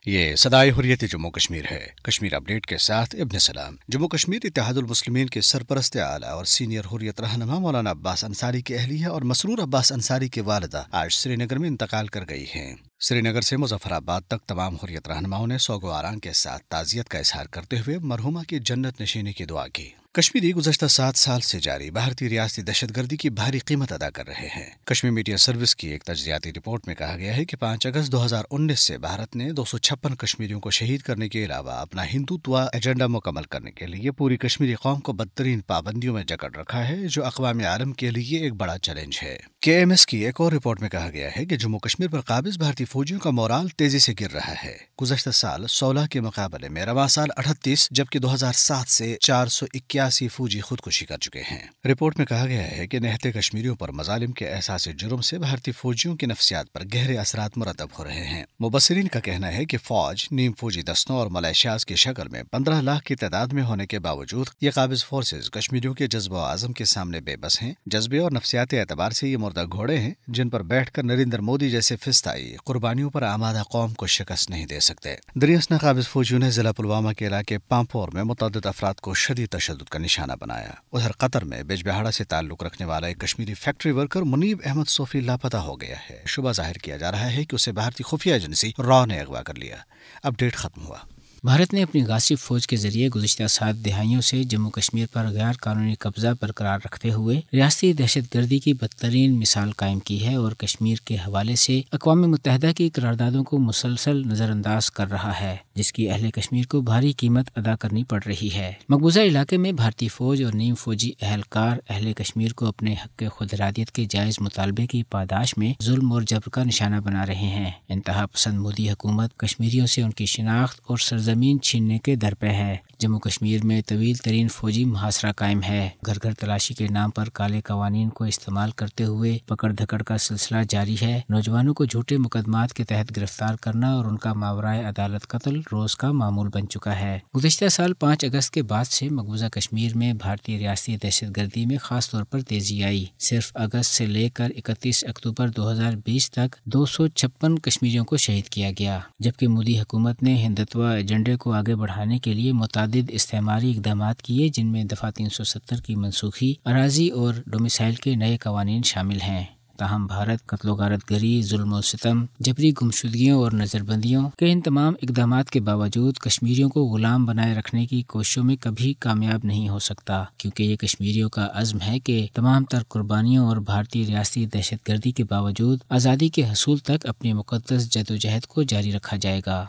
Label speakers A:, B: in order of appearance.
A: یہ صدائے حریت جموں کشمیر ہے۔ کشمیر اپڈیٹ کے ساتھ ابن سلام۔ جموں کشمیر اتحاد المسلمین کے سرپرست اعلیٰ اور سینئر حریت رہنما مولانا عباس انصاری کی اہلیہ اور مسرور عباس انصاری کی والدہ آج سری نگر میں انتقال کر گئی ہیں۔ سری نگر سے مظفر آباد تک تمام حریت رہنماؤں نے سوگ و آرام کے ساتھ تعزیت کا اظہار کرتے ہوئے مرحومہ کی جنت نشینے کی دعا کی۔ کشمیری گزشتہ 7 سال سے جاری بھارتی ریاستی دہشت گردی کی بھاری قیمت ادا کر رہے ہیں۔ کشمیر میڈیا سروس کی ایک تجزیاتی رپورٹ میں کہا گیا ہے کہ 5 اگست 2019 سے بھارت نے 256 کشمیریوں کو شہید کرنے کے علاوہ اپنا ہندوتوا ایجنڈا مکمل کرنے کے لیے پوری کشمیری قوم کو بدترین پابندیوں میں جکڑ رکھا ہے، جو اقوام عالم کے لیے ایک بڑا چیلنج ہے۔ KMS کی ایک اور رپورٹ میں کہا گیا ہے کہ جموں کشمیر پر قابض بھارتی فوجیوں کا مورال تیزی سے گر رہا ہے۔ گزشتہ سال 16 کے مقابلے میں رواں سال 38 جبکہ 2007 سے 481 فوجی خودکشی کر چکے ہیں۔ رپورٹ میں کہا گیا ہے کہ نہتے کشمیریوں پر مظالم کے احساس جرم سے بھارتی فوجیوں کی نفسیات پر گہرے اثرات مرتب ہو رہے ہیں۔ مبصرین کا کہنا ہے کہ فوج نیم فوجی دستوں اور ملیشیاز کی شکل میں 15 لاکھ کی تعداد میں ہونے کے باوجود یہ قابض فورسز کشمیریوں کے جذبہ و عزم کے سامنے بے بس ہیں۔ جذبے اور نفسیاتی اعتبار سے یہ مردہ گھوڑے ہیں جن پر بیٹھ کر نریندر مودی جیسے فضائی قربانیوں پر آمادہ قوم کو شکست نہیں دے سکتے۔ دریاسنا قابض فوجیوں نے ضلع پلوامہ کے علاقے پامپور میں متعدد افراد کو شدید تشدد کا نشانہ بنایا۔ ادھر قطر میں بیج بہاڑا سے تعلق رکھنے والا ایک کشمیری فیکٹری ورکر منیب احمد صوفی لاپتہ ہو گیا ہے۔ شبہ ظاہر کیا جا رہا ہے کہ اسے بھارتی خفیہ ایجنسی را نے اغوا کر لیا۔ اپڈیٹ ختم ہوا۔
B: بھارت نے اپنی غاصب فوج کے ذریعے گزشتہ 7 دہائیوں سے جموں کشمیر پر غیر قانونی قبضہ برقرار رکھتے ہوئے ریاستی دہشت گردی کی بدترین مثال قائم کی ہے اور کشمیر کے حوالے سے اقوام متحدہ کی قراردادوں کو مسلسل نظر انداز کر رہا ہے، جس کی اہل کشمیر کو بھاری قیمت ادا کرنی پڑ رہی ہے۔ مقبوضہ علاقے میں بھارتی فوج اور نیم فوجی اہلکار اہل کشمیر کو اپنے حق خود ارادیت کے جائز مطالبے کی پاداش میں ظلم اور جبر کا نشانہ بنا رہے ہیں۔ انتہا پسند مودی حکومت کشمیریوں سے ان کی شناخت اور سرزمین چھیننے کے در پہ ہے۔ جموں کشمیر میں طویل ترین فوجی محاصرہ قائم ہے۔ گھر گھر تلاشی کے نام پر کالے قوانین کو استعمال کرتے ہوئے پکڑ دھکڑ کا سلسلہ جاری ہے۔ نوجوانوں کو جھوٹے مقدمات کے تحت گرفتار کرنا اور ان کا ماورائے عدالت قتل روز کا معمول بن چکا ہے۔ گزشتہ سال 5 اگست کے بعد سے مقبوضہ کشمیر میں بھارتی ریاستی دہشت گردی میں خاص طور پر تیزی آئی۔ صرف اگست سے لے کر 31 اکتوبر 2020 تک 256 کشمیریوں کو شہید کیا گیا، جبکہ مودی حکومت نے ہندوتوا ایجنڈے کو آگے بڑھانے کے لیے متعدد استعماری اقدامات کیے، جن میں دفعہ 370 کی منسوخی، اراضی اور ڈومیسائل کے نئے قوانین شامل ہیں۔ تاہم بھارت قتل و غارت گری، ظلم و ستم، جبری گمشدگیوں اور نظر بندیوں کے ان تمام اقدامات کے باوجود کشمیریوں کو غلام بنائے رکھنے کی کوششوں میں کبھی کامیاب نہیں ہو سکتا، کیونکہ یہ کشمیریوں کا عزم ہے کہ تمام تر قربانیوں اور بھارتی ریاستی دہشت گردی کے باوجود آزادی کے حصول تک اپنی مقدس جدوجہد کو جاری رکھا جائے گا۔